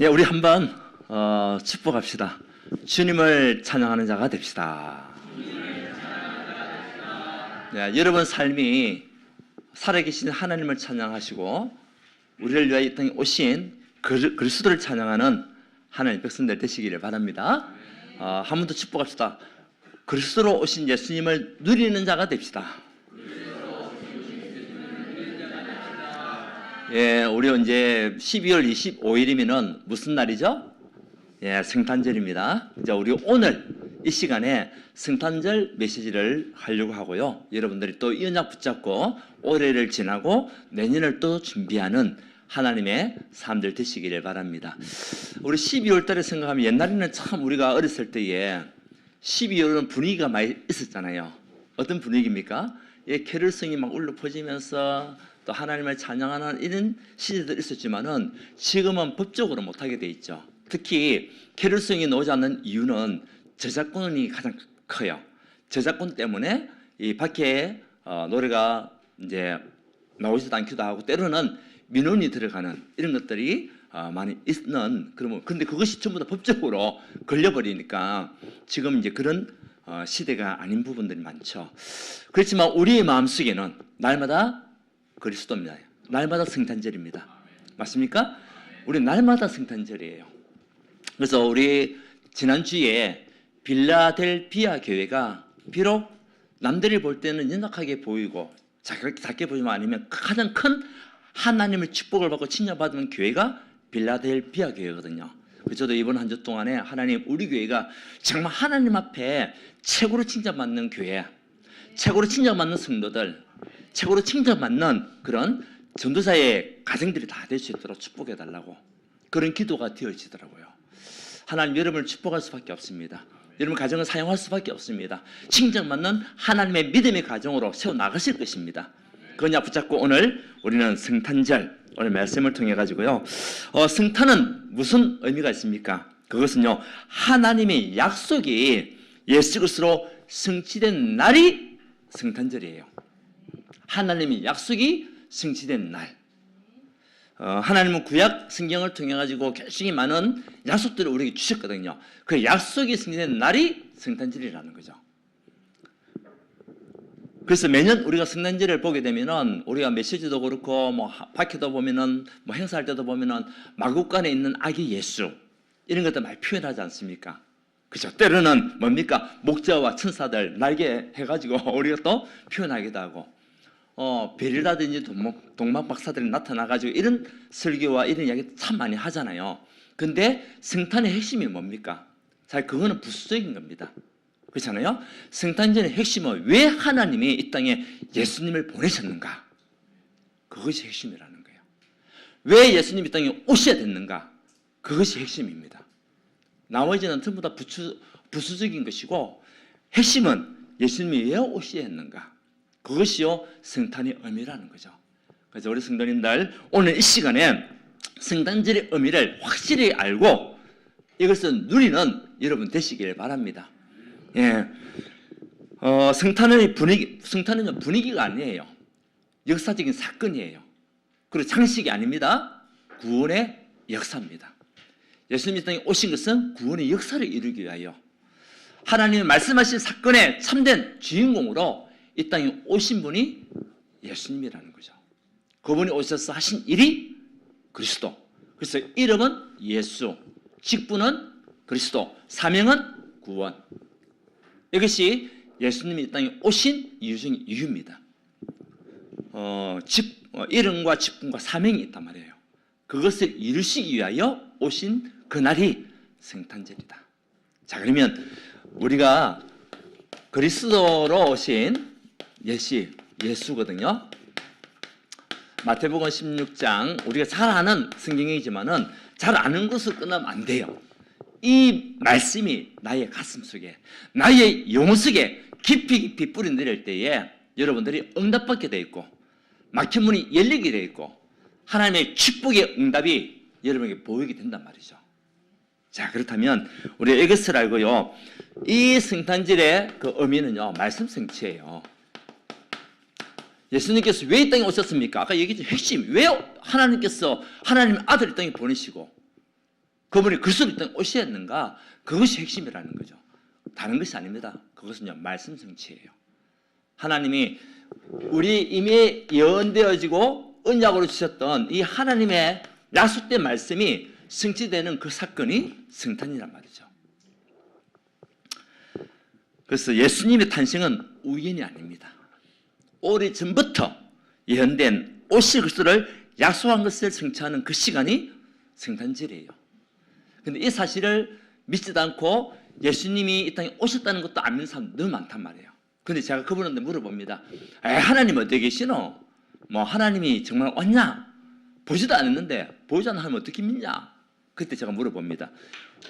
네, 우리 한번 축복합시다. 주님을 찬양하는 자가 됩시다. 네, 여러분 삶이 살아계신 하나님을 찬양하시고 우리를 위하여 이 땅에 오신 그리스도를 찬양하는 하나님 백성들 되시기를 바랍니다. 한 번 더 축복합시다. 그리스도로 오신 예수님을 누리는 자가 됩시다. 예, 우리 이제 12월 25일이면은 무슨 날이죠? 예, 성탄절입니다. 이제 우리 오늘 이 시간에 성탄절 메시지를 하려고 하고요. 여러분들이 또 이 언약 붙잡고 올해를 지나고 내년을 또 준비하는 하나님의 삶들 되시기를 바랍니다. 우리 12월 달에 생각하면 옛날에는 참 우리가 어렸을 때에 12월은 분위기가 많이 있었잖아요. 어떤 분위기입니까? 예, 캐럴성이 막 울려 퍼지면서 또 하나님을 찬양하는 이런 시대도 있었지만은 지금은 법적으로 못하게 돼 있죠. 특히 캐럴성이 나오지 않는 이유는 저작권이 가장 커요. 저작권 때문에 이 밖에 노래가 이제 나오지도 않기도 하고 때로는 민원이 들어가는 이런 것들이 많이 있는 그런데 그것이 전부 다 법적으로 걸려버리니까 지금 이제 그런 시대가 아닌 부분들이 많죠. 그렇지만 우리의 마음속에는 날마다 그리스도입니다. 날마다 성탄절입니다. 맞습니까? 우리 날마다 성탄절이에요. 그래서 우리 지난주에 빌라델피아 교회가 비록 남들이 볼 때는 연약하게 보이고 작게 보이면 아니면 가장 큰 하나님의 축복을 받고 칭찬받은 교회가 빌라델피아 교회거든요. 저도 이번 한 주 동안에 하나님 우리 교회가 정말 하나님 앞에 최고로 칭찬받는 교회, 최고로 칭찬받는 성도들, 최고로 칭찬받는 그런 전도사의 가정들이 다 될 수 있도록 축복해달라고 그런 기도가 되어지더라고요. 하나님 여러분을 축복할 수밖에 없습니다. 여러분 가정을 사용할 수밖에 없습니다. 칭찬받는 하나님의 믿음의 가정으로 세워나가실 것입니다. 그건 붙잡고 오늘 우리는 성탄절 오늘 말씀을 통해 가지고요. 성탄은 무슨 의미가 있습니까? 그것은요 하나님의 약속이 예수 그리스도로 성취된 날이 성탄절이에요. 하나님의 약속이 성취된 날. 하나님은 구약 성경을 통해 가지고 굉장히 많은 약속들을 우리에게 주셨거든요. 그 약속이 성취된 날이 성탄절이라는 거죠. 그래서 매년 우리가 성탄절을 보게 되면은 우리가 메시지도 그렇고 뭐 밖에도 보면은 뭐 행사할 때도 보면은 마국간에 있는 아기 예수 이런 것들 많이 표현하지 않습니까? 그죠? 때로는 뭡니까? 목자와 천사들 날개 해가지고 우리가 또 표현하기도 하고 별이라든지 동막 박사들이 나타나가지고 이런 설교와 이런 이야기 참 많이 하잖아요. 근데 성탄의 핵심이 뭡니까? 잘 그거는 부수적인 겁니다. 그렇잖아요. 성탄절의 핵심은 왜 하나님이 이 땅에 예수님을 보내셨는가? 그것이 핵심이라는 거예요. 왜 예수님이 이 땅에 오셔야 됐는가? 그것이 핵심입니다. 나머지는 전부 다 부수적인 것이고 핵심은 예수님이 왜 오셔야 했는가? 그것이요 성탄의 의미라는 거죠. 그래서 우리 성도님들 오늘 이 시간에 성탄절의 의미를 확실히 알고 이것을 누리는 여러분 되시길 바랍니다. 예, 성탄은 분위기가 아니에요. 역사적인 사건이에요. 그리고 장식이 아닙니다. 구원의 역사입니다. 예수님이 땅에 오신 것은 구원의 역사를 이루기 위하여 하나님이 말씀하신 사건의 참된 주인공으로 이 땅에 오신 분이 예수님이라는 거죠. 그분이 오셔서 하신 일이 그리스도. 그래서 이름은 예수, 직분은 그리스도, 사명은 구원. 이것이 예수님이 이 땅에 오신 이유 중 이유입니다. 이름과 직분과 사명이 있단 말이에요. 그것을 이루시기 위하여 오신 그날이 성탄절이다. 자, 그러면 우리가 그리스도로 오신 예수거든요. 마태복음 16장 우리가 잘 아는 성경이지만은 잘 아는 것으로 끝나면 안 돼요. 이 말씀이 나의 가슴 속에 나의 영혼 속에 깊이 뿌리 내릴 때에 여러분들이 응답받게 돼 있고 막힌 문이 열리게 돼 있고 하나님의 축복의 응답이 여러분에게 보이게 된단 말이죠. 자, 그렇다면 우리가 이것을 알고요. 이 성탄절의 그 의미는요 말씀 성취예요. 예수님께서 왜 이 땅에 오셨습니까? 아까 얘기했죠. 핵심. 왜 하나님께서 하나님의 아들을 이 땅에 보내시고 그분이 그리스도로 이 땅에 오셨는가? 그것이 핵심이라는 거죠. 다른 것이 아닙니다. 그것은요, 말씀 성취예요. 하나님이 우리 이미 예언되어지고 언약으로 주셨던 이 하나님의 약속된 말씀이 성취되는 그 사건이 성탄이란 말이죠. 그래서 예수님의 탄생은 우연이 아닙니다. 오래전부터 예언된 오실 그리스도를 약속한 것을 성취하는 그 시간이 성탄절이에요. 그런데 이 사실을 믿지도 않고 예수님이 이 땅에 오셨다는 것도 안 믿는 사람 너무 많단 말이에요. 그런데 제가 그분한테 물어봅니다. 하나님 어디 계시노? 뭐 하나님이 정말 왔냐? 보지도 않았는데 보이지 않는 하나님 어떻게 믿냐? 그때 제가 물어봅니다.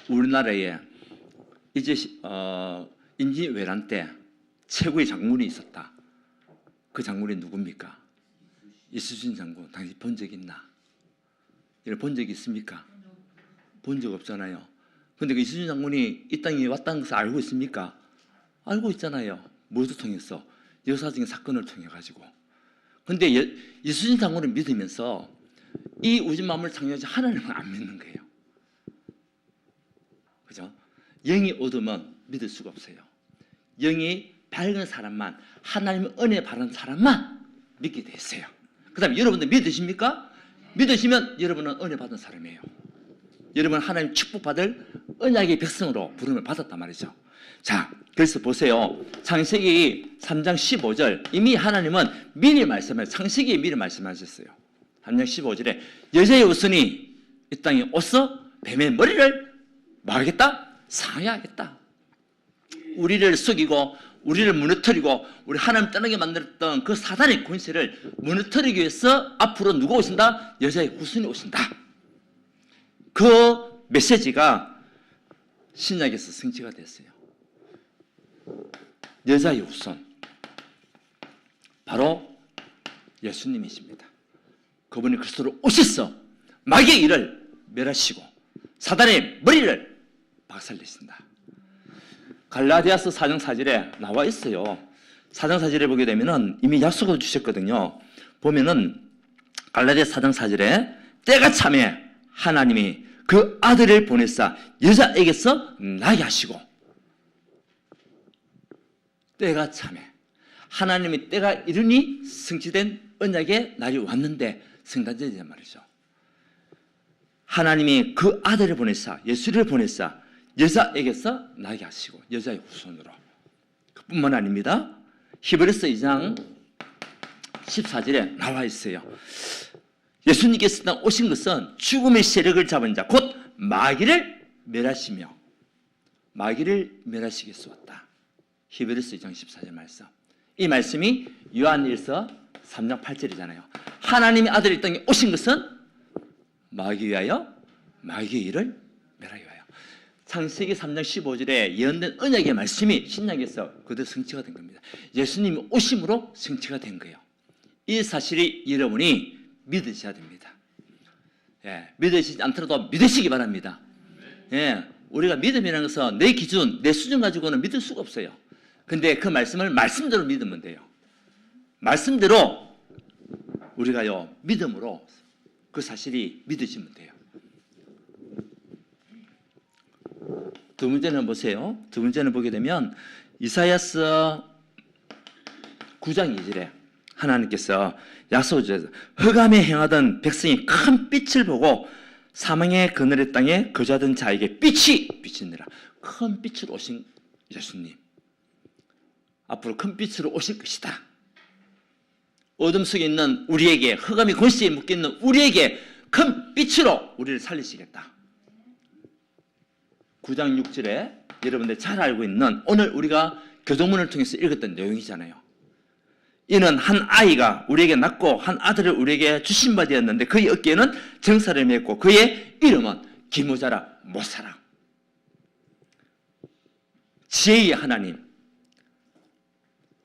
우리나라에 이제 임진왜란 때 최고의 장군이 있었다. 그 장군이 누굽니까? 이순신 장군. 당신 본 적 있나? 이걸 본 적이 있습니까? 본 적 없잖아요. 그런데 그 이순신 장군이 이 땅에 왔다는 것을 알고 있습니까? 알고 있잖아요. 무엇을 통해서? 역사적인 사건을 통해 가지고. 그런데 이순신 장군을 믿으면서 이 우주 만물을 창조하신 하나님을 안 믿는 거예요. 그죠? 영이 어두면 믿을 수가 없어요. 영이 밝은 사람만, 하나님의 은혜 바른 사람만 믿게 돼 있어요. 그 다음에 여러분들 믿으십니까? 믿으시면 여러분은 은혜 받은 사람이에요. 여러분은 하나님 축복받을 언약의 백성으로 부름을 받았단 말이죠. 자, 그래서 보세요. 창세기 3장 15절 이미 하나님은 미리 말씀을 창세기에 미리 말씀하셨어요. 3장 15절에 여자의 우선이 이 땅에 오서 뱀의 머리를 뭐 하겠다? 상하겠다. 우리를 속이고 우리를 무너뜨리고 우리 하나님 떠나게 만들었던 그 사단의 권세를 무너뜨리기 위해서 앞으로 누가 오신다? 여자의 후손이 오신다. 그 메시지가 신약에서 성취가 됐어요. 여자의 후손 바로 예수님이십니다. 그분이 그리스도로 오셔서 마귀의 일을 멸하시고 사단의 머리를 박살내신다. 갈라디아서 4장 4절에 나와 있어요. 4장 4절에 보게 되면은 이미 약속을 주셨거든요. 보면은 갈라디아 4장 4절에 때가 참에 하나님이 그 아들을 보내사 여자에게서 나게 하시고, 때가 참에 하나님이 때가 이르니 성취된 언약의 날이 왔는데 성탄절이란 말이죠. 하나님이 그 아들을 보내사 예수를 보내사 여자에게서 나게 하시고, 여자의 후손으로. 그뿐만 아닙니다. 히브리서 2장 14절에 나와 있어요. 예수님께서 오신 것은 죽음의 세력을 잡은 자 곧 마귀를 멸하시며 마귀를 멸하시기 위해서 왔다. 히브리서 2장 14절 말씀. 이 말씀이 요한일서 3장 8절이잖아요. 하나님의 아들이 이 땅에 오신 것은 마귀 위하여 마귀의 일을 멸하기 위하여. 창세기 3장 15절에 예언된 언약의 말씀이 신약에서 그대로 성취가 된 겁니다. 예수님이 오심으로 성취가 된 거예요. 이 사실이 여러분이 믿으셔야 됩니다. 예, 믿으시지 않더라도 믿으시기 바랍니다. 예, 우리가 믿음이라는 것은 내 기준, 내 수준 가지고는 믿을 수가 없어요. 근데 그 말씀을 말씀대로 믿으면 돼요. 말씀대로 우리가요, 믿음으로 그 사실이 믿으시면 돼요. 두 번째는 보세요. 두 번째는 보게 되면 이사야서 9장 2절에 하나님께서 약속을 주셔서 흑암에 행하던 백성이 큰 빛을 보고 사망의 그늘의 땅에 거주하던 자에게 빛이 비치느라. 큰 빛으로 오신 예수님, 앞으로 큰 빛으로 오실 것이다. 어둠 속에 있는 우리에게, 흑암의 권세에 묶여있는 우리에게 큰 빛으로 우리를 살리시겠다. 9장 6절에 여러분들 잘 알고 있는 오늘 우리가 교동문을 통해서 읽었던 내용이잖아요. 이는 한 아이가 우리에게 낳고 한 아들을 우리에게 주신 바 되었는데 그의 어깨에는 정사를 맺고 그의 이름은 기무자라 못사랑. 지혜의 하나님,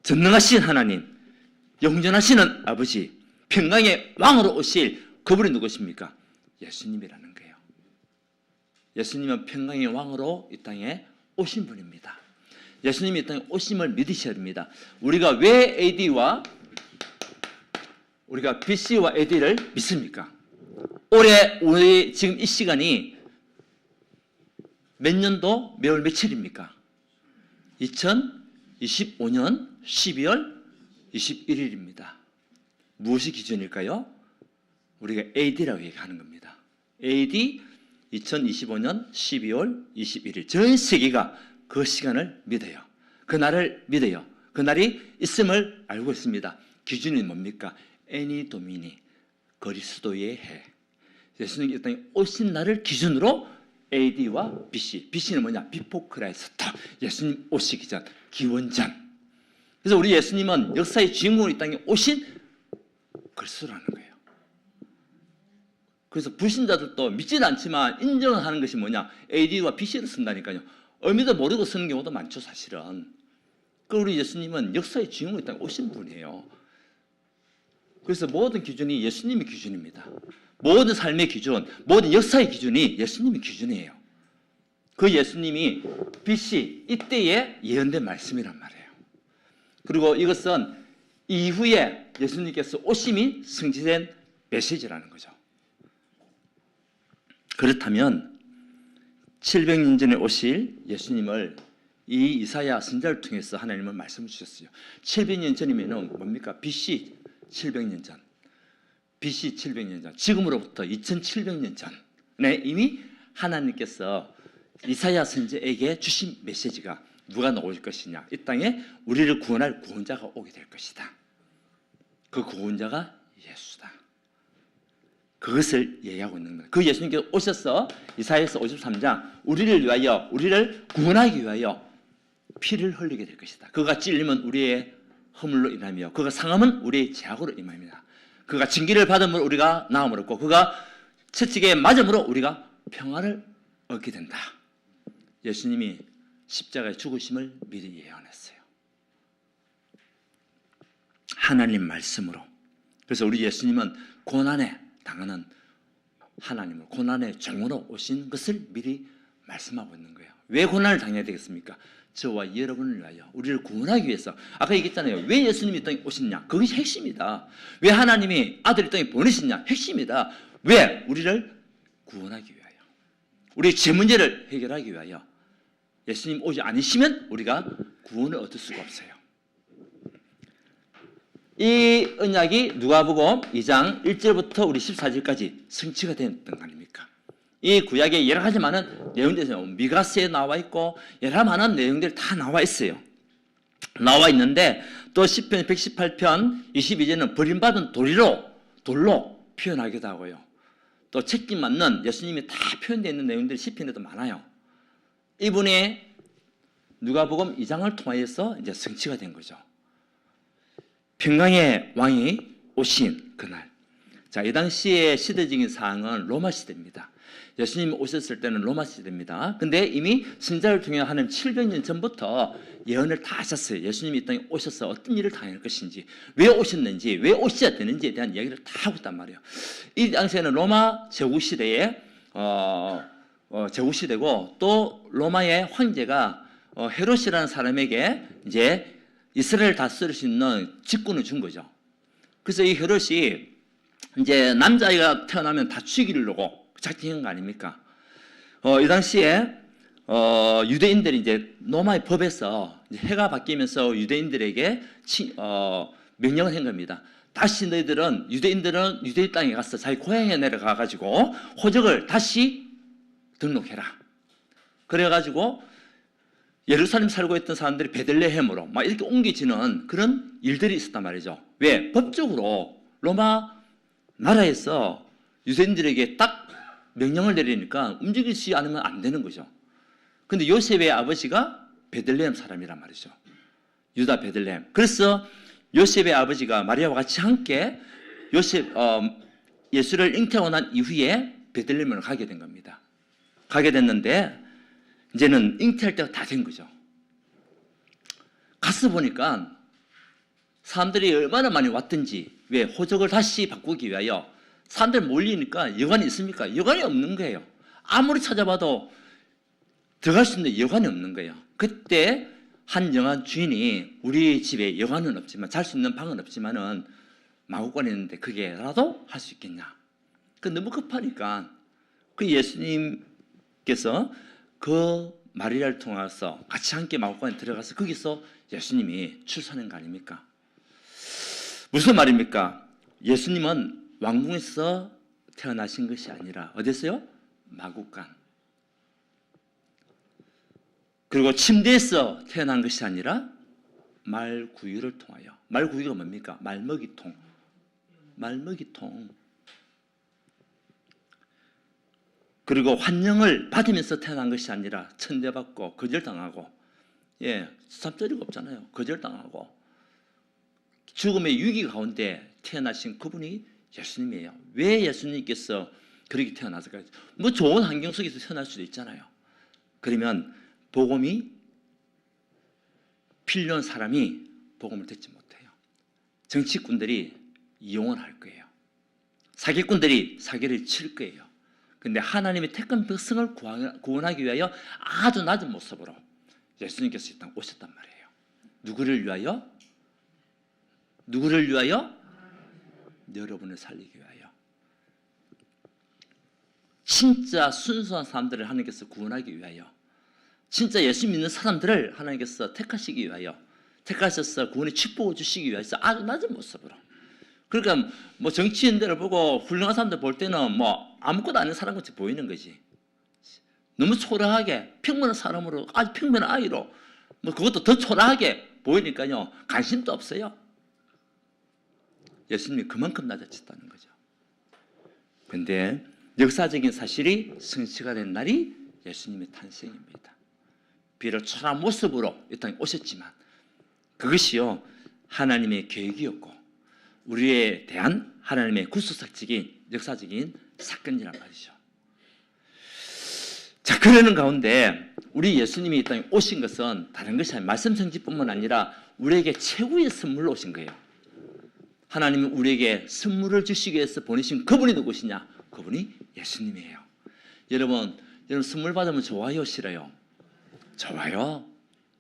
전능하신 하나님, 영존하시는 아버지, 평강의 왕으로 오실 그분이 누구십니까? 예수님이라는 거예요. 예수님은 평강의 왕으로 이 땅에 오신 분입니다. 예수님이 이 땅에 오심을 믿으셔야 됩니다. 우리가 왜 AD와 우리가 BC와 AD를 믿습니까? 올해 우리 지금 이 시간이 몇 년도 매월 며칠입니까? 2025년 12월 21일입니다. 무엇이 기준일까요? 우리가 AD라고 얘기하는 겁니다. AD 2025년 12월 21일. 전 세계가 그 시간을 믿어요. 그날을 믿어요. 그날이 있음을 알고 있습니다. 기준이 뭡니까? 애니 도미니, 그리스도의 해. 예수님이 이 땅에 오신 날을 기준으로 AD와 BC. BC는 뭐냐? 비포 크라이스트. 예수님 오시기 전, 기원전. 그래서 우리 예수님은 역사의 주인공으로 이 땅에 오신 그리스도라는 거예요. 그래서 불신자들도 믿지는 않지만 인정하는 것이 뭐냐? AD와 BC를 쓴다니까요. 의미도 모르고 쓰는 경우도 많죠, 사실은. 그 우리 예수님은 역사의 주인공으로 이 땅에 오신 분이에요. 그래서 모든 기준이 예수님의 기준입니다. 모든 삶의 기준, 모든 역사의 기준이 예수님의 기준이에요. 그 예수님이 BC 이때에 예언된 말씀이란 말이에요. 그리고 이것은 이후에 예수님께서 오심이 성취된 메시지라는 거죠. 그렇다면 700년 전에 오실 예수님을 이 이사야 선지자를 통해서 하나님은 말씀을 주셨어요. 700년 전이면 뭡니까? BC 700년 전. BC 700년 전. 지금으로부터 2700년 전에 이미 하나님께서 이사야 선지자에게 주신 메시지가 누가 나올 것이냐. 이 땅에 우리를 구원할 구원자가 오게 될 것이다. 그 구원자가 예수다. 그것을 얘기하고 있는 거예요. 그 예수님께서 오셔서 이사야서 53장 우리를 위하여, 우리를 구원하기 위하여 피를 흘리게 될 것이다. 그가 찔림은 우리의 허물로 인하며 그가 상함은 우리의 죄악으로 인하입니다. 그가 징계를 받음으로 우리가 나음을 얻고 그가 채찍에 맞음으로 우리가 평안을 얻게 된다. 예수님이 십자가의 죽으심을 미리 예언했어요. 하나님 말씀으로. 그래서 우리 예수님은 고난에 당하는 하나님으로, 고난의 종으로 오신 것을 미리 말씀하고 있는 거예요. 왜 고난을 당해야 되겠습니까? 저와 여러분을 위하여, 우리를 구원하기 위해서. 아까 얘기했잖아요. 왜 예수님이 이 땅에 오셨냐? 그것이 핵심이다. 왜 하나님이 아들을 이 땅에 보내셨냐? 핵심이다. 왜? 우리를 구원하기 위하여, 우리의 죄 문제를 해결하기 위하여. 예수님 오지 않으시면 우리가 구원을 얻을 수가 없어요. 이 언약이 누가복음 2장 1절부터 우리 14절까지 성취가 됐던 거 아닙니까? 이 구약에 여러 가지 많은 내용들이 미가스에 나와 있고 여러 많은 내용들이 다 나와 있어요. 나와 있는데 또 시편 118편 22절은 버림받은 돌로 표현하기도 하고요. 또 책임 맞는 예수님이 다 표현되어 있는 내용들이 시편에도 많아요. 이분이 누가복음 2장을 통하여서 이제 성취가 된 거죠. 평강의 왕이 오신 그날. 자, 이 당시의 시대적인 상황은 로마 시대입니다. 예수님이 오셨을 때는 로마 시대입니다. 근데 이미 선지자를 통해 하나님 700년 전부터 예언을 다 하셨어요. 예수님이 이 땅에 오셔서 어떤 일을 당할 것인지, 왜 오셨는지, 왜 오셔야 되는지에 대한 이야기를 다 하고 있단 말이에요. 이 당시에는 로마 제국시대에 제국시대고 또 로마의 황제가 헤롯이라는 사람에게 이제 이스라엘을 다스릴 수 있는 직권을 준 거죠. 그래서 이 헤롯이 이제 남자아이가 태어나면 다 죽이려고 작정한 거 아닙니까? 이 당시에 유대인들이 이제 로마의 법에서 이제 해가 바뀌면서 유대인들에게 명령을 한 겁니다. 다시 너희들은 유대인들은 유대인 땅에 가서 자기 고향에 내려가 가지고 호적을 다시 등록해라. 그래가지고 예루살렘 살고 있던 사람들이 베들레헴으로 막 이렇게 옮겨지는 그런 일들이 있었단 말이죠. 왜? 법적으로 로마 나라에서 유대인들에게 딱 명령을 내리니까 움직이지 않으면 안 되는 거죠. 근데 요셉의 아버지가 베들레헴 사람이란 말이죠. 유다 베들레헴. 그래서 요셉의 아버지가 마리아와 같이 함께 예수를 잉태하고 난 이후에 베들레헴으로 가게 된 겁니다. 가게 됐는데 이제는 잉태할 때가 다 된 거죠. 가서 보니까 사람들이 얼마나 많이 왔든지, 왜? 호적을 다시 바꾸기 위하여 사람들 몰리니까 여관이 있습니까? 여관이 없는 거예요. 아무리 찾아봐도 들어갈 수 있는 여관이 없는 거예요. 그때 한 여관 주인이 우리 집에 여관은 없지만, 잘 수 있는 방은 없지만은 마구간이 있는데 그게라도 할 수 있겠냐? 그 너무 급하니까 그 예수님께서 그 마리아를 통해서 같이 함께 마구간에 들어가서 거기서 예수님이 출산한 거 아닙니까? 무슨 말입니까? 예수님은 왕궁에서 태어나신 것이 아니라 어디서요? 마구간. 그리고 침대에서 태어난 것이 아니라 말구유를 통하여. 말구유가 뭡니까? 말먹이통. 말먹이통. 그리고 환영을 받으면서 태어난 것이 아니라 천대받고 거절당하고, 삼자리가 없잖아요. 거절당하고 죽음의 위기 가운데 태어나신 그분이 예수님이에요. 왜 예수님께서 그렇게 태어났을까요? 뭐 좋은 환경 속에서 태어날 수도 있잖아요. 그러면 복음이 필요한 사람이 복음을 듣지 못해요. 정치꾼들이 이용을 할 거예요. 사기꾼들이 사기를 칠 거예요. 근데 하나님의 택한 백성을 구원하기 위하여 아주 낮은 모습으로 예수님께서 이 땅에 오셨단 말이에요. 누구를 위하여? 누구를 위하여? 여러분을 살리기 위하여. 진짜 순수한 사람들을 하나님께서 구원하기 위하여, 진짜 예수 믿는 사람들을 하나님께서 택하시기 위하여, 택하셔서 구원의 축복을 주시기 위해서 아주 낮은 모습으로. 그러니까 뭐 정치인들을 보고 훌륭한 사람들 볼 때는 뭐 아무것도 아닌 사람같이 보이는 거지. 너무 초라하게 평범한 사람으로, 아주 평범한 아이로 뭐 그것도 더 초라하게 보이니까요, 관심도 없어요. 예수님이 그만큼 낮아졌다는 거죠. 그런데 역사적인 사실이 성취가 된 날이 예수님의 탄생입니다. 비록 초라한 모습으로 이 땅에 오셨지만 그것이요, 하나님의 계획이었고 우리에 대한 하나님의 구속적인 역사적인 사건이란 말이죠. 자, 그러는 가운데 우리 예수님이 이 땅에 오신 것은 다른 것이 아니라 말씀 성취뿐만 아니라 우리에게 최고의 선물로 오신 거예요. 하나님이 우리에게 선물을 주시기 위해서 보내신 그분이 누구시냐? 그분이 예수님이에요. 여러분 선물 받으면 좋아요, 싫어요? 좋아요.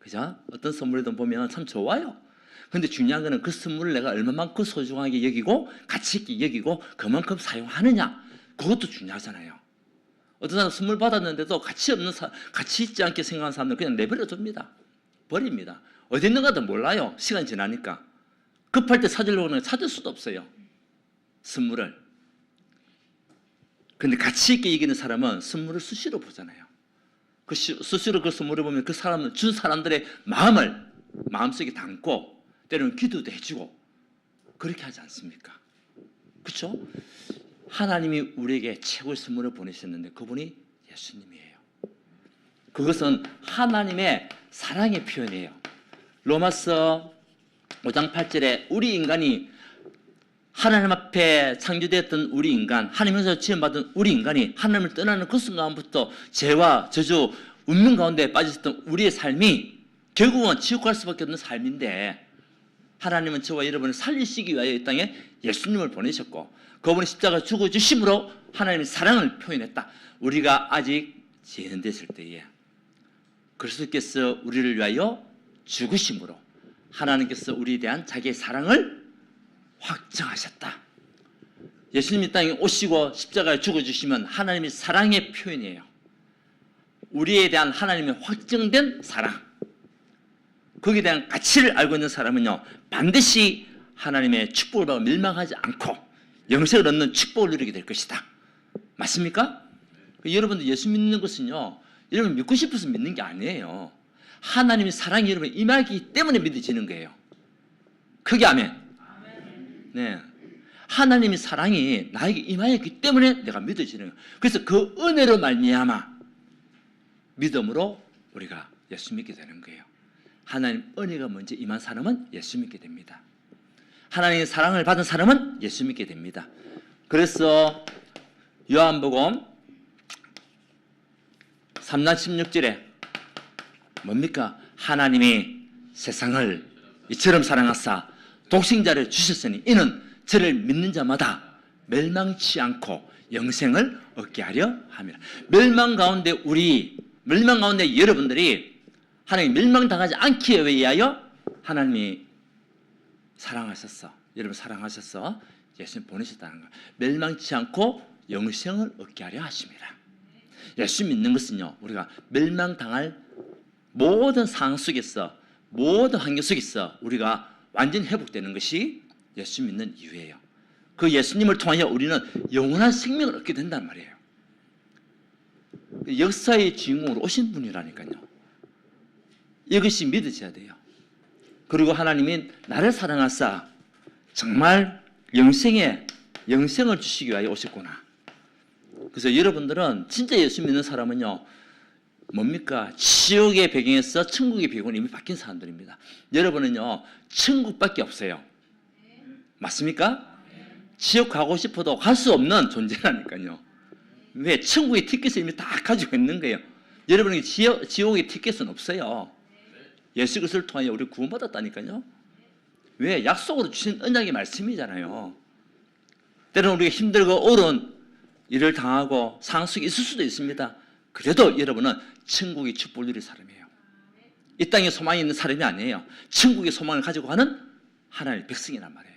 그죠? 어떤 선물이든 보면 참 좋아요. 근데 중요한 거는 그 선물을 내가 얼마만큼 소중하게 여기고 가치 있게 여기고 그만큼 사용하느냐, 그것도 중요하잖아요. 어떤 사람 선물 받았는데도 가치 있지 않게 생각하는 사람들 그냥 내버려 둡니다. 버립니다. 어디 있는가도 몰라요. 시간이 지나니까. 급할 때 찾으려고 하면 찾을 수도 없어요, 선물을. 근데 가치 있게 여기는 사람은 선물을 수시로 보잖아요. 수시로 그 선물을 보면 그 사람은 준 사람들의 마음을 마음속에 담고 때로는 기도도 해주고 그렇게 하지 않습니까? 그렇죠? 하나님이 우리에게 최고의 선물을 보내셨는데 그분이 예수님이에요. 그것은 하나님의 사랑의 표현이에요. 로마서 5장 8절에 우리 인간이 하나님 앞에 창조되었던 우리 인간, 하나님에서 지음받은 우리 인간이 하나님을 떠나는 그 순간부터 죄와 저주, 운명 가운데 빠졌던 우리의 삶이 결국은 지옥 갈 수밖에 없는 삶인데, 하나님은 저와 여러분을 살리시기 위하여 이 땅에 예수님을 보내셨고 그분이 십자가 죽어주심으로 하나님의 사랑을 표현했다. 우리가 아직 죄인 됐을 때에 그리스도께서 우리를 위하여 죽으심으로 하나님께서 우리에 대한 자기의 사랑을 확정하셨다. 예수님이 땅에 오시고 십자가에 죽어주시면 하나님의 사랑의 표현이에요. 우리에 대한 하나님의 확정된 사랑, 거기에 대한 가치를 알고 있는 사람은요, 반드시 하나님의 축복을 받고 멸망하지 않고 영생을 얻는 축복을 누리게 될 것이다. 맞습니까? 여러분들 예수 믿는 것은요, 여러분 믿고 싶어서 믿는 게 아니에요. 하나님의 사랑이 여러분에 임하기 때문에 믿어지는 거예요. 크게 아멘. 네, 하나님의 사랑이 나에게 임하였기 때문에 내가 믿어지는 거예요. 그래서 그 은혜로 말미암아 믿음으로 우리가 예수 믿게 되는 거예요. 하나님 은혜가 먼저 임한 사람은 예수 믿게 됩니다. 하나님의 사랑을 받은 사람은 예수 믿게 됩니다. 그래서 요한복음 3장 16절에 뭡니까? 하나님이 세상을 이처럼 사랑하사 독생자를 주셨으니 이는 저를 믿는 자마다 멸망치 않고 영생을 얻게 하려 함이라. 멸망 가운데 여러분들이 하나님 멸망당하지 않기 위하여 하나님이 사랑하셨어. 여러분 사랑하셔서 예수님 보내셨다는 거예요. 멸망치 않고 영생을 얻게 하려 하심이라. 예수 믿는 것은요, 우리가 멸망당할 모든 상황 속에서, 모든 환경 속에서 우리가 완전히 회복되는 것이 예수 믿는 이유예요. 그 예수님을 통하여 우리는 영원한 생명을 얻게 된단 말이에요. 역사의 주인공으로 오신 분이라니까요. 이것이 믿어져야 돼요. 그리고 하나님이 나를 사랑하사 정말 영생을 주시기 위하여 오셨구나. 그래서 여러분들은 진짜 예수 믿는 사람은요, 뭡니까? 지옥의 배경에서 천국의 배경으로 이미 바뀐 사람들입니다. 여러분은요, 천국밖에 없어요. 맞습니까? 지옥 가고 싶어도 갈 수 없는 존재라니까요. 왜? 천국의 티켓을 이미 다 가지고 있는 거예요. 여러분에게 지옥의 티켓은 없어요. 예수 그리스도를 통하여 우리 구원받았다니까요. 왜? 약속으로 주신 언약의 말씀이잖아요. 때로는 우리가 힘들고 어려운 일을 당하고 상황 속에 있을 수도 있습니다. 그래도 여러분은 천국의 축복을 누릴 사람이에요. 이 땅에 소망이 있는 사람이 아니에요. 천국의 소망을 가지고 가는 하나님의 백성이란 말이에요.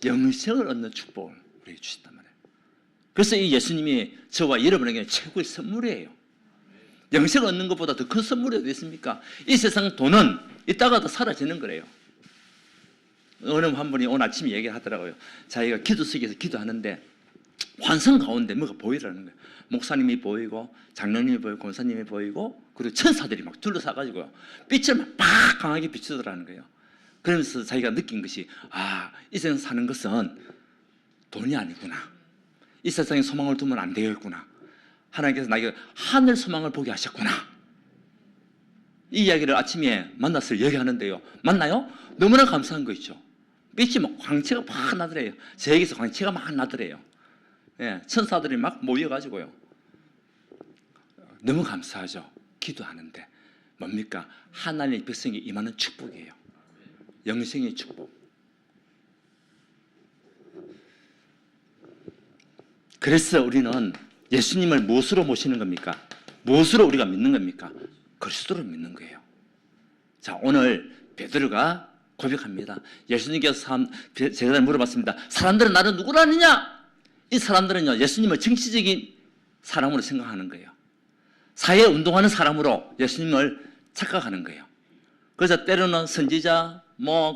영생을 얻는 축복을 우리에게 주셨단 말이에요. 그래서 이 예수님이 저와 여러분에게 최고의 선물이에요. 영생을 얻는 것보다 더 큰 선물이 어디 있습니까? 이 세상 돈은 이따가도 사라지는 거래요. 어느 한 분이 오늘 아침에 얘기를 하더라고요. 자기가 기도석에서 기도하는데 환상 가운데 뭐가 보이라는 거예요. 목사님이 보이고 장로님이 보이고 권사님이 보이고 그리고 천사들이 막 둘러싸가지고요, 빛을 막 강하게 비추더라는 거예요. 그러면서 자기가 느낀 것이, 이 세상 사는 것은 돈이 아니구나. 이 세상에 소망을 두면 안 되겠구나. 하나님께서 나에게 하늘 소망을 보게 하셨구나. 이 이야기를 아침에 만나서 얘기하는데요, 맞나요? 너무나 감사한 거 있죠. 빛이 막 광채가 막 나더래요. 저에게서 광채가 막 나더래요. 예, 천사들이 막 모여가지고요. 너무 감사하죠. 기도하는데 뭡니까? 하나님의 백성이 임하는 축복이에요. 영생의 축복. 그래서 우리는 예수님을 무엇으로 모시는 겁니까? 무엇으로 우리가 믿는 겁니까? 그리스도를 믿는 거예요. 자, 오늘 베드로가 고백합니다. 예수님께서 제자들 물어봤습니다. 사람들은 나를 누구로 아느냐? 이 사람들은요, 예수님을 정치적인 사람으로 생각하는 거예요. 사회 운동하는 사람으로 예수님을 착각하는 거예요. 그래서 때로는 선지자,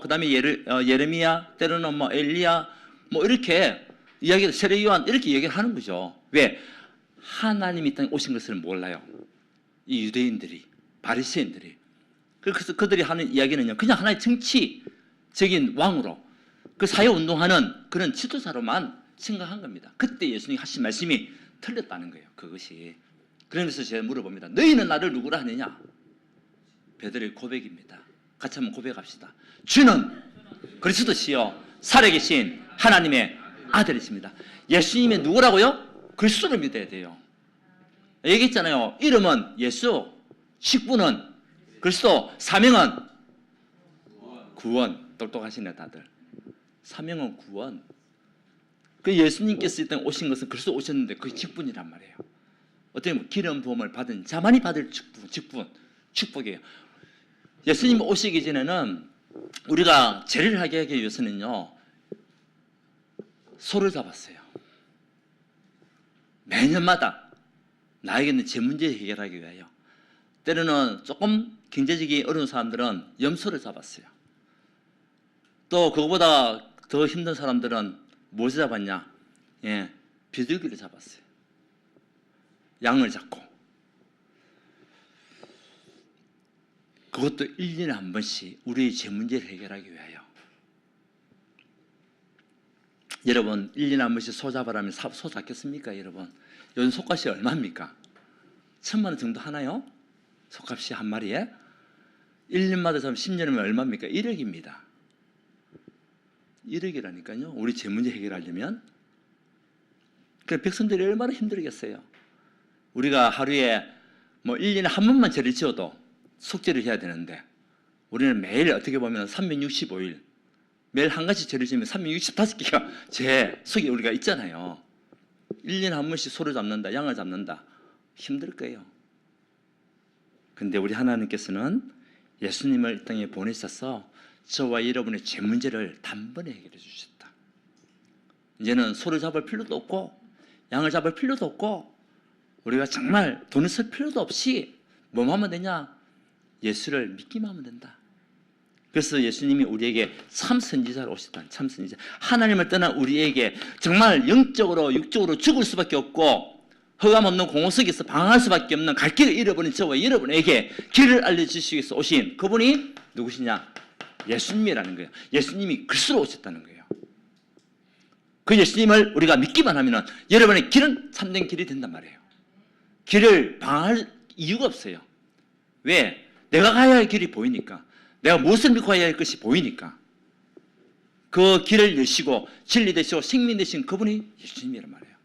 그 다음에 예레미야, 때로는 엘리야, 이렇게 이야기를, 세례 요한 이렇게 얘기를 하는 거죠. 왜? 하나님이 이 땅에 오신 것을 몰라요. 이 유대인들이, 바리새인들이. 그래서 그들이 하는 이야기는요, 그냥 하나의 정치적인 왕으로, 그 사회 운동하는 그런 지도자로만 생각한 겁니다. 그때 예수님이 하신 말씀이 틀렸다는 거예요. 그것이. 그러면서 제가 물어봅니다. 너희는 나를 누구라 하느냐? 베드로의 고백입니다. 같이 한번 고백합시다. 주는 그리스도시요 살아계신 하나님의 아들이십니다. 예수님이 누구라고요? 그리스도를 믿어야 돼요. 얘기했잖아요. 이름은 예수, 직분은 그리스도, 사명은 구원. 똑똑하시네 다들. 사명은 구원. 그 예수님께서 이 땅에 오신 것은 그리스도 오셨는데 그게 직분이란 말이에요. 어떻게 보면 기름 부음을 받은 자만이 받을 축복이에요. 예수님 오시기 전에는 우리가 죄를 하게 하기 위해서는요, 소를 잡았어요. 매년마다 나에게 있는 제 문제 해결하기 위하여. 때로는 조금 경제적이 어려운 사람들은 염소를 잡았어요. 또 그거보다 더 힘든 사람들은 무엇을 잡았냐? 비둘기를 잡았어요. 양을 잡고. 그것도 1년에 한 번씩 우리의 제 문제를 해결하기 위하여. 여러분 1년에 한 번씩 소 잡으라면 소 잡겠습니까? 여러분 요즘 소값이 얼마입니까? 1,000만 원 정도 하나요? 소값이 한 마리에? 1년마다 잡으면 10년이면 얼마입니까? 1억입니다. 1억이라니까요. 우리 제 문제 해결하려면. 그럼 백성들이 얼마나 힘들겠어요. 우리가 하루에 1년에 한 번만 죄를 지어도 속죄를 해야 되는데 우리는 매일 어떻게 보면 365일 매일 한 가지 죄를 지으면 365개가 죄 속에 우리가 있잖아요. 1년에 한 번씩 소를 잡는다, 양을 잡는다. 힘들 거예요. 근데 우리 하나님께서는 예수님을 이 땅에 보내셔서 저와 여러분의 죄 문제를 단번에 해결해 주셨다. 이제는 소를 잡을 필요도 없고 양을 잡을 필요도 없고 우리가 정말 돈을 쓸 필요도 없이 뭐만 하면 되냐? 예수를 믿기만 하면 된다. 그래서 예수님이 우리에게 참 선지자로 오셨다. 참 선지자. 하나님을 떠난 우리에게 정말 영적으로 육적으로 죽을 수밖에 없고 흑암 없는 공허 속에서 방황할 수밖에 없는 갈 길을 잃어버린 저와 여러분에게 길을 알려주시기 위해서 오신 그분이 누구시냐? 예수님이라는 거예요. 예수님이 그리스도로 오셨다는 거예요. 그 예수님을 우리가 믿기만 하면 여러분의 길은 참된 길이 된단 말이에요. 길을 방황할 이유가 없어요. 왜? 내가 가야 할 길이 보이니까. 내가 무엇을 믿고 가야 할 것이 보이니까. 그 길을 여시고 진리 되시고 생명 되신 그분이 예수님이란 말이에요.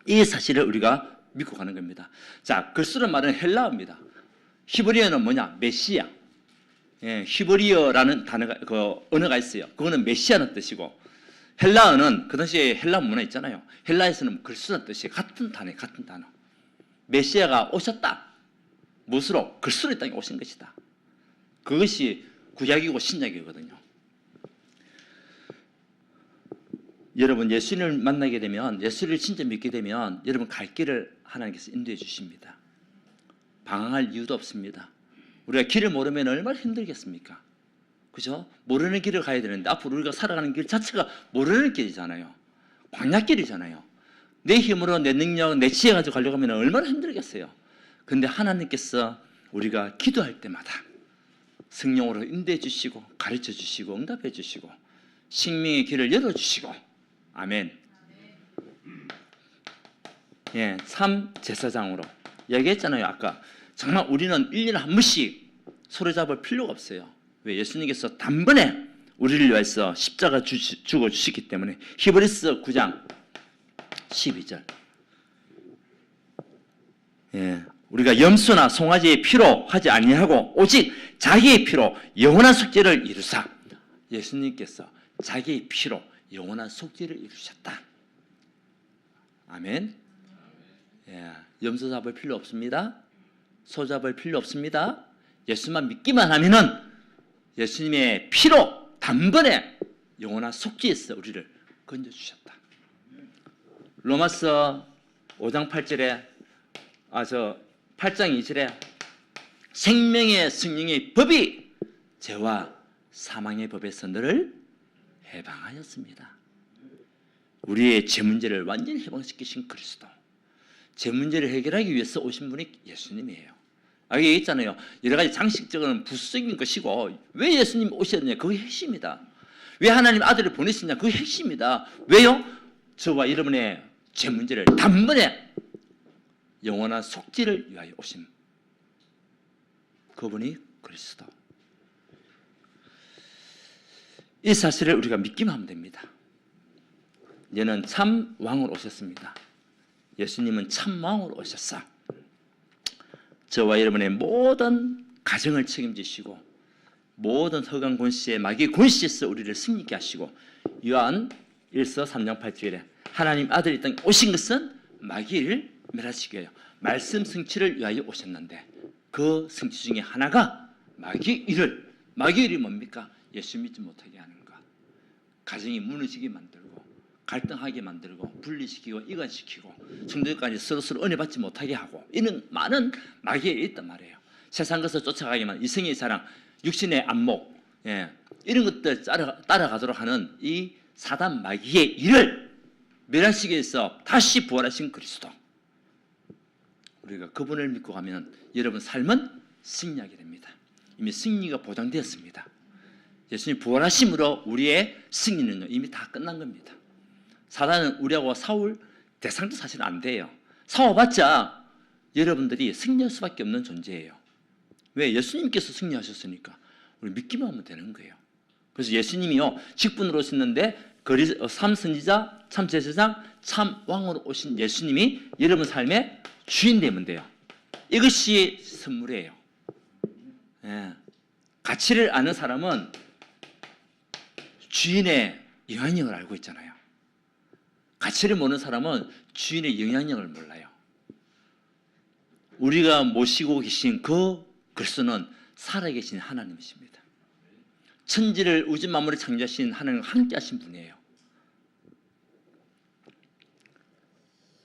이 사실을 우리가 믿고 가는 겁니다. 자, 그리스도는 말은 헬라어입니다. 히브리어는 뭐냐? 메시아. 예, 히브리어라는 단어가, 언어가 있어요. 그거는 메시아는 뜻이고, 헬라어는 그 당시에 헬라 문화 있잖아요. 헬라에서는 그리스도라는 뜻이 같은 단어예요. 같은 단어. 메시아가 오셨다. 무엇으로? 그리스도의 땅에 오신 것이다. 그것이 구약이고 신약이거든요. 여러분 예수님을 만나게 되면, 예수를 진짜 믿게 되면 여러분 갈 길을 하나님께서 인도해 주십니다. 방황할 이유도 없습니다. 우리가 길을 모르면 얼마나 힘들겠습니까? 그죠? 모르는 길을 가야 되는데 앞으로 우리가 살아가는 길 자체가 모르는 길이잖아요. 광야길이잖아요. 내 힘으로 내 능력, 내 지혜 가지고 가려고 하면 얼마나 힘들겠어요. 근데 하나님께서 우리가 기도할 때마다 성령으로 인도해 주시고 가르쳐 주시고 응답해 주시고 생명의 길을 열어 주시고, 아멘. 예, 참 제사장으로 얘기했잖아요. 아까 정말 우리는 1년에 한 번씩 소리 잡을 필요가 없어요. 왜? 예수님께서 단번에 우리를 위해서 십자가 죽어주시기 때문에. 히브리서 9장 12절. 예, 우리가 염소나 송아지의 피로 하지 아니하고 오직 자기의 피로 영원한 속죄를 이루사. 예수님께서 자기의 피로 영원한 속죄를 이루셨다. 아멘. 예, 염소 잡을 필요 없습니다. 소 잡을 필요 없습니다. 예수만 믿기만 하면은 예수님의 피로 단번에 영원한 속죄에서 우리를 건져주셨다. 로마서 5장 8절에 8장 2절에 생명의 성령의 법이 죄와 사망의 법에서 너를 해방하였습니다. 우리의 죄 문제를 완전히 해방시키신 그리스도. 죄 문제를 해결하기 위해서 오신 분이 예수님이에요. 여기 있잖아요. 여러 가지 장식적인 부수적인 것이고, 왜 예수님 오셨느냐? 그게 핵심이다. 왜 하나님 아들을 보내시냐? 그게 핵심이다. 왜요? 저와 여러분의 죄 문제를 단번에 영원한 속죄를 위하여 오신 그분이 그리스도. 이 사실을 우리가 믿기만 하면 됩니다. 얘는 참 왕으로 오셨습니다. 예수님은 참 왕으로 오셨어. 저와 여러분의 모든 가정을 책임지시고 모든 허강 권시에 마귀 권시에서 우리를 승리케 하시고, 요한 1서 3장 8절에 하나님 아들이 땅에 오신 것은 마귀를 멸하시기 위하여 말씀 성취를 위하여 오셨는데, 그 성취 중에 하나가 마귀의 일이 뭡니까? 예수 믿지 못하게 하는 것. 가정이 무너지게 만들고 갈등하게 만들고 분리시키고 이간시키고 성도들까지 서로 은혜 받지 못하게 하고, 이런 많은 마귀의 일이 있단 말이에요. 세상 것을 쫓아가기만, 이성의 사랑, 육신의 안목, 이런 것들 따라가도록 하는 이 사단 마귀의 일을 멸하시기 위해서 다시 부활하신 그리스도. 우리가 그분을 믿고 가면 여러분 삶은 승리하게 됩니다. 이미 승리가 보장되었습니다. 예수님 부활하심으로 우리의 승리는 이미 다 끝난 겁니다. 사단은 우리하고 싸울 대상도 사실 안 돼요. 싸워봤자 여러분들이 승리할 수밖에 없는 존재예요. 왜? 예수님께서 승리하셨으니까 우리 믿기만 하면 되는 거예요. 그래서 예수님이요 직분으로 오셨는데 참 선지자, 참 제사장, 참 왕으로 오신 예수님이 여러분 삶의 주인 되면 돼요. 이것이 선물이에요. 가치를 아는 사람은 주인의 영향력을 알고 있잖아요. 가치를 모르는 사람은 주인의 영향력을 몰라요. 우리가 모시고 계신 그 그리스도는 살아계신 하나님이십니다. 천지를 우주 만물을 창조하신 하나님과 함께 하신 분이에요.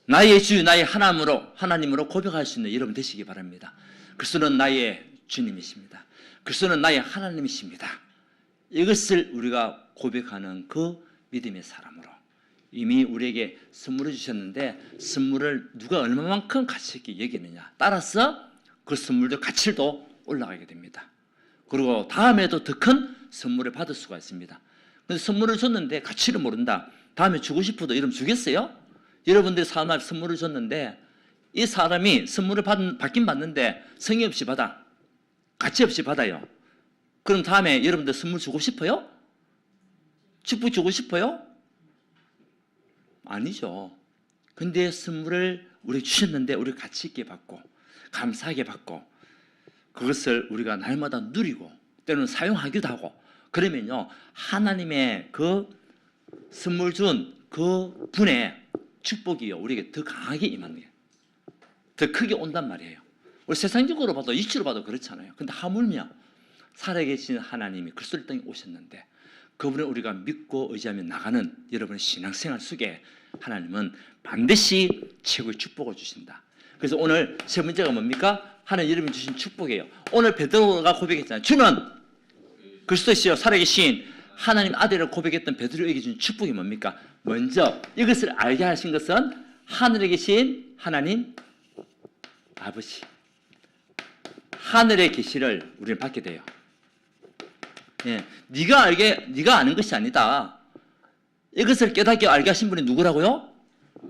나의 주, 나의 하나님으로 고백할 수 있는 여러분 되시기 바랍니다. 그리스도는 나의 주님이십니다. 그리스도는 나의 하나님이십니다. 이것을 우리가 고백하는 그 믿음의 사람으로 이미 우리에게 선물을 주셨는데 선물을 누가 얼마만큼 가치 있게 여기느냐 따라서 그 선물도 가치도 올라가게 됩니다. 그리고 다음에도 더 큰 선물을 받을 수가 있습니다. 근데 선물을 줬는데 가치를 모른다. 다음에 주고 싶어도 이러면 주겠어요? 여러분들이 사람한테 선물을 줬는데 이 사람이 선물을 받긴 받는데 성의 없이 받아. 가치 없이 받아요. 그럼 다음에 여러분들 선물 주고 싶어요? 축복 주고 싶어요? 아니죠. 근데 선물을 우리 주셨는데 우리 가치 있게 받고 감사하게 받고 그것을 우리가 날마다 누리고 때로는 사용하기도 하고 그러면요 하나님의 그 선물 준 그 분의 축복이요 우리에게 더 강하게 임하는 거예요. 더 크게 온단 말이에요. 우리 세상적으로 봐도 이치로 봐도 그렇잖아요. 근데 하물며 살아계신 하나님이 그리스도의 땅에 오셨는데 그분을 우리가 믿고 의지하며 나가는 여러분의 신앙생활 속에 하나님은 반드시 최고의 축복을 주신다. 그래서 오늘 세 번째가 뭡니까? 하나님 여러분이 주신 축복이에요. 오늘 베드로가 고백했잖아요. 주는 그리스도시요 살아계신 하나님 아들을 고백했던 베드로에게 준 축복이 뭡니까? 먼저 이것을 알게 하신 것은 하늘에 계신 하나님 아버지 하늘의 계시를 우리는 받게 돼요. 예, 네가 아는 것이 아니다. 이것을 깨닫게 알게 하신 분이 누구라고요?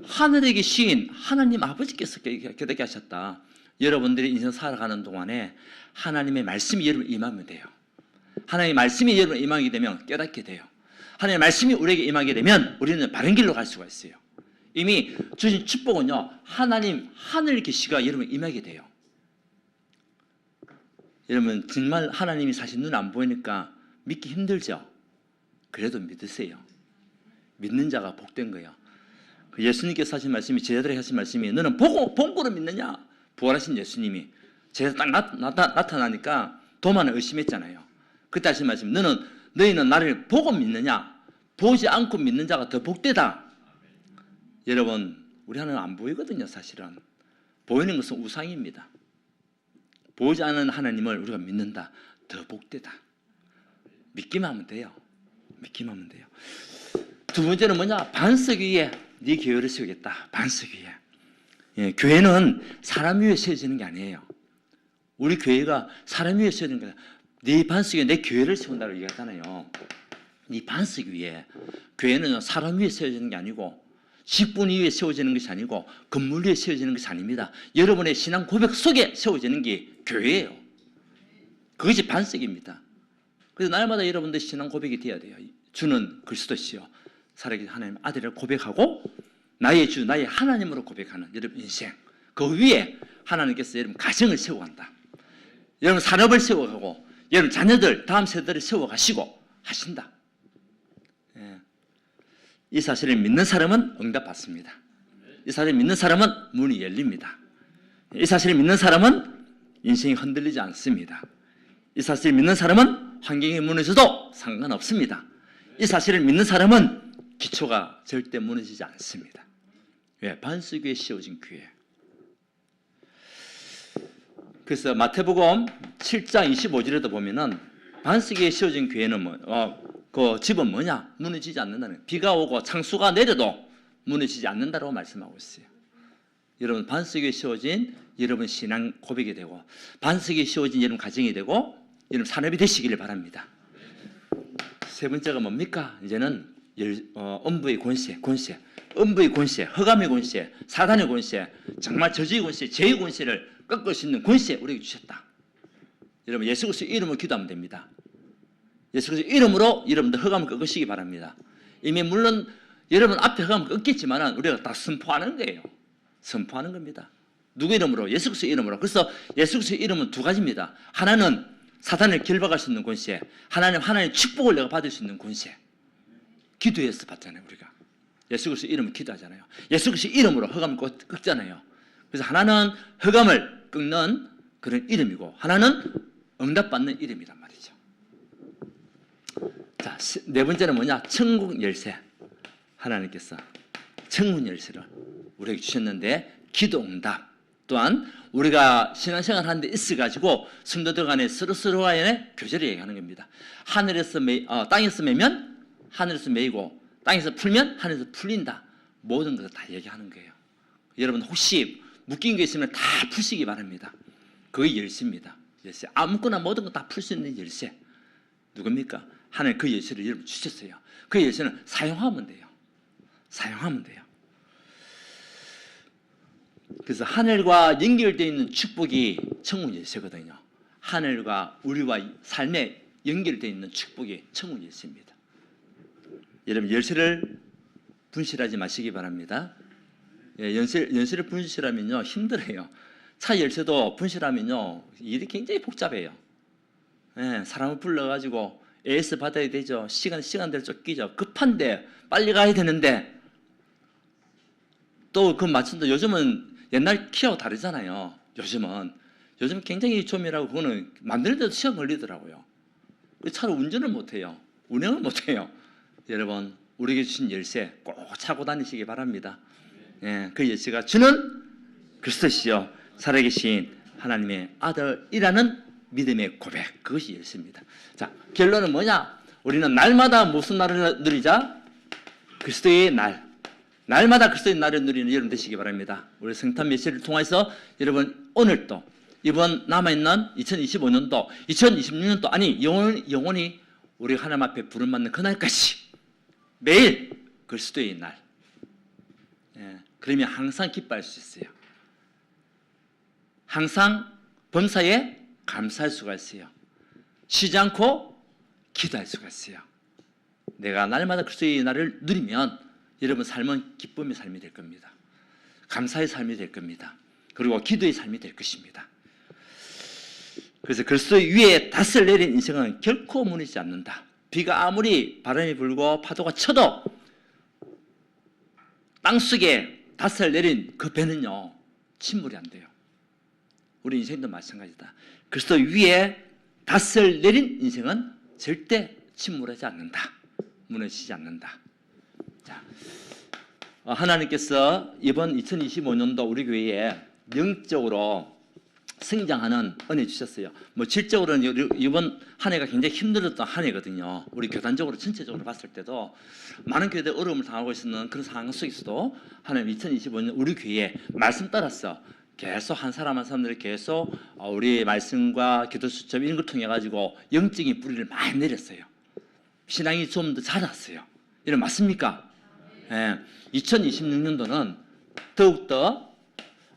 하늘에 계신 하나님 아버지께서 깨닫게 하셨다. 여러분들이 인생 살아가는 동안에 하나님의 말씀이 여러분 임하면 돼요. 하나님의 말씀이 여러분 임하게 되면 깨닫게 돼요. 하나님의 말씀이 우리에게 임하게 되면 우리는 바른 길로 갈 수가 있어요. 이미 주신 축복은요 하나님 하늘 계시가 여러분 임하게 돼요. 여러분 정말 하나님이 사실 눈 안 보이니까 믿기 힘들죠? 그래도 믿으세요. 믿는 자가 복된 거예요. 예수님께서 하신 말씀이 제자들에게 하신 말씀이 너는 본고로 믿느냐? 부활하신 예수님이 제자 딱 나타나니까 도마는 의심했잖아요. 그때 하신 말씀 너희는 나를 보고 믿느냐? 보지 않고 믿는 자가 더 복되다. 여러분 우리 하나님 안 보이거든요. 사실은 보이는 것은 우상입니다. 보이지 않는 하나님을 우리가 믿는다. 더 복되다. 믿기만 하면 돼요. 믿기만 하면 돼요. 두 번째는 뭐냐? 반석 위에 네 교회를 세우겠다. 반석 위에. 예, 교회는 사람 위에 세워지는 게 아니에요. 우리 교회가 사람 위에 세워지는 거야. 네 반석 위에 내 교회를 세운다고 얘기하잖아요. 네 반석 위에. 교회는 사람 위에 세워지는 게 아니고 직분 위에 세워지는 것이 아니고 건물 위에 세워지는 것이 아닙니다. 여러분의 신앙 고백 속에 세워지는 게 교회예요. 그것이 반석입니다. 그래서 날마다 여러분들 신앙 고백이 되어야 돼요. 주는 그리스도시요 살아계신 하나님 아들을 고백하고 나의 주 나의 하나님으로 고백하는 여러분 인생 그 위에 하나님께서 여러분 가정을 세워간다. 여러분 산업을 세워가고 여러분 자녀들 다음 세대를 세워가시고 하신다. 예. 이 사실을 믿는 사람은 응답받습니다. 이 사실을 믿는 사람은 문이 열립니다. 이 사실을 믿는 사람은 인생이 흔들리지 않습니다. 이 사실을 믿는 사람은 환경이 무너져도 상관없습니다. 이 사실을 믿는 사람은 기초가 절대 무너지지 않습니다. 왜? 반석 위에 씌워진 교회. 그래서 마태복음 7장 25절에도 보면은 반석 위에 씌워진 교회는 그 집은 뭐냐? 무너지지 않는다는. 비가 오고 창수가 내려도 무너지지 않는다고 말씀하고 있어요. 여러분 반석 위에 씌워진 여러분 신앙 고백이 되고 반석 위에 씌워진 여러분 가정이 되고 여러분 산업이 되시기를 바랍니다. 세 번째가 뭡니까? 이제는 음부의 권세, 음부의 권세, 흑암의 권세, 사단의 권세, 정말 저주의 권세, 죄의 권세를 꺾을 수 있는 권세 우리에게 주셨다. 여러분 예수 그리스도 이름으로 기도하면 됩니다. 예수 그리스도 이름으로 여러분들 흑암을 꺾으시기 바랍니다. 이미 물론 여러분 앞에 흑암을 꺾겠지만 우리가 다 선포하는 거예요. 선포하는 겁니다. 누구 이름으로? 예수 그리스도 이름으로. 그래서 예수 그리스도 이름은 두 가지입니다. 하나는 사단을 결박할 수 있는 권세, 하나님 축복을 내가 받을 수 있는 권세. 기도해서 받잖아요. 우리가 예수 그리스도 이름을 기도하잖아요. 예수 그리스도 이름으로 흑암을 꺾잖아요. 그래서 하나는 흑암을 꺾는 그런 이름이고 하나는 응답받는 이름이란 말이죠. 자, 네 번째는 뭐냐? 천국 열쇠. 하나님께서 천국 열쇠를 우리에게 주셨는데 기도 응답 또한 우리가 신앙생활 하는 데 있어가지고 성도들 간에 서로 간에 교제를 얘기하는 겁니다. 하늘에서 땅에서 매면 하늘에서 매이고 땅에서 풀면 하늘에서 풀린다. 모든 것을 다 얘기하는 거예요. 여러분 혹시 묶인 게 있으면 다 푸시기 바랍니다. 그게 열쇠입니다. 열쇠. 아무거나 모든 거 다 풀 수 있는 열쇠. 누굽니까? 하나님 그 열쇠를 여러분 주셨어요. 그 열쇠는 사용하면 돼요. 사용하면 돼요. 그래서 하늘과 연결되어 있는 축복이 천국 열쇠거든요. 하늘과 우리와 삶에 연결되어 있는 축복이 천국 열쇠입니다. 여러분 열쇠를 분실하지 마시기 바랍니다. 열쇠를 분실하면요 힘들어요. 차 열쇠도 분실하면요 일이 굉장히 복잡해요. 사람을 불러가지고 AS 받아야 되죠. 시간대를 쫓기죠. 급한데 빨리 가야 되는데 또 그 맞춘다. 요즘은 옛날 키하고 다르잖아요. 요즘 굉장히 조밀하고 그거는 만드는데도 시간 걸리더라고요. 차로 운전을 못해요. 운행을 못해요. 여러분 우리에게 주신 열쇠 꼭 차고 다니시기 바랍니다. 그 열쇠가 주는 그리스도시요 살아계신 하나님의 아들이라는 믿음의 고백, 그것이 열쇠입니다. 자, 결론은 뭐냐? 우리는 날마다 무슨 날을 누리자? 그리스도의 날. 날마다 그리스도의 날을 누리는 여러분 되시기 바랍니다. 우리 성탄 메시지를 통해서 여러분 오늘도 이번 남아있는 2025년도 2026년도 아니 영원히 우리 하나님 앞에 부름받는 그날까지 매일 그리스도의 날. 그러면 항상 기뻐할 수 있어요. 항상 범사에 감사할 수가 있어요. 쉬지 않고 기도할 수가 있어요. 내가 날마다 그리스도의 날을 누리면 여러분 삶은 기쁨의 삶이 될 겁니다. 감사의 삶이 될 겁니다. 그리고 기도의 삶이 될 것입니다. 그래서 그리스도 위에 닷을 내린 인생은 결코 무너지지 않는다. 비가 아무리 바람이 불고 파도가 쳐도 땅속에 닷을 내린 그 배는요 침몰이 안 돼요. 우리 인생도 마찬가지다. 그리스도 위에 닷을 내린 인생은 절대 침몰하지 않는다. 무너지지 않는다. 자, 하나님께서 이번 2025년도 우리 교회에 영적으로 성장하는 은혜 주셨어요. 질적으로는 이번 한 해가 굉장히 힘들었던 한 해거든요. 우리 교단적으로 전체적으로 봤을 때도 많은 교회들 어려움을 당하고 있는 그런 상황 속에서도 하나님 2025년 우리 교회에 말씀 따라서 계속 한 사람 한 사람들이 계속 우리 말씀과 기도 수첩 이런 걸 통해 가지고 영적인 뿌리를 많이 내렸어요. 신앙이 좀 더 자랐어요. 이런 맞습니까? 2026년도는 더욱더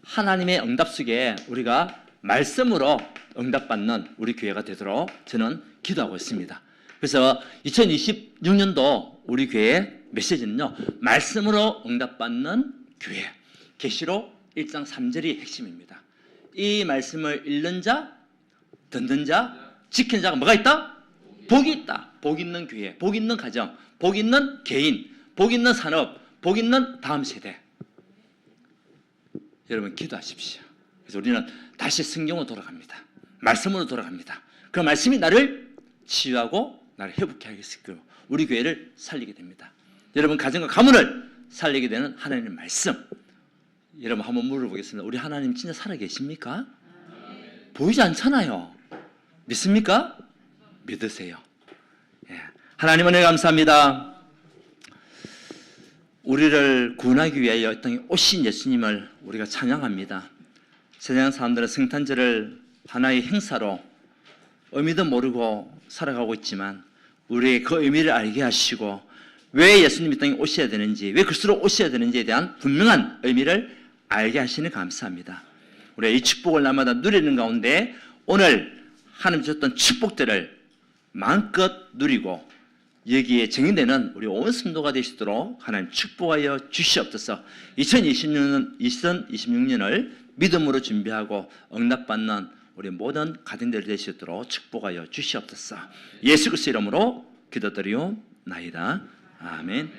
하나님의 응답 속에 우리가 말씀으로 응답받는 우리 교회가 되도록 저는 기도하고 있습니다. 그래서 2026년도 우리 교회의 메시지는요, 말씀으로 응답받는 교회. 계시록 1장 3절이 핵심입니다. 이 말씀을 읽는 자, 듣는 자, 지키는 자가 뭐가 있다? 복이 있다. 복 있는 교회, 복 있는 가정, 복 있는 개인, 복 있는 산업, 복 있는 다음 세대. 여러분 기도하십시오. 그래서 우리는 다시 성경으로 돌아갑니다. 말씀으로 돌아갑니다. 그 말씀이 나를 치유하고 나를 회복케 하겠을 거고 우리 교회를 살리게 됩니다. 여러분 가정과 가문을 살리게 되는 하나님의 말씀. 여러분 한번 물어보겠습니다. 우리 하나님 진짜 살아계십니까? 보이지 않잖아요. 믿습니까? 믿으세요. 하나님 은혜 감사합니다. 우리를 구원하기 위하여 이 땅에 오신 예수님을 우리가 찬양합니다. 세상 사람들은 성탄절을 하나의 행사로 의미도 모르고 살아가고 있지만 우리의 그 의미를 알게 하시고 왜 예수님이 이 땅에 오셔야 되는지, 왜 그리스도로 오셔야 되는지에 대한 분명한 의미를 알게 하시니 감사합니다. 우리가 이 축복을 날마다 누리는 가운데 오늘 하나님 주셨던 축복들을 마음껏 누리고 여기에 정의되는 우리 온 성도가 되시도록 하나님 축복하여 주시옵소서. 2026년을 믿음으로 준비하고 응답받는 우리 모든 가정들 되시도록 축복하여 주시옵소서. 예수 그리스도 이름으로 기도드리옵나이다. 아멘.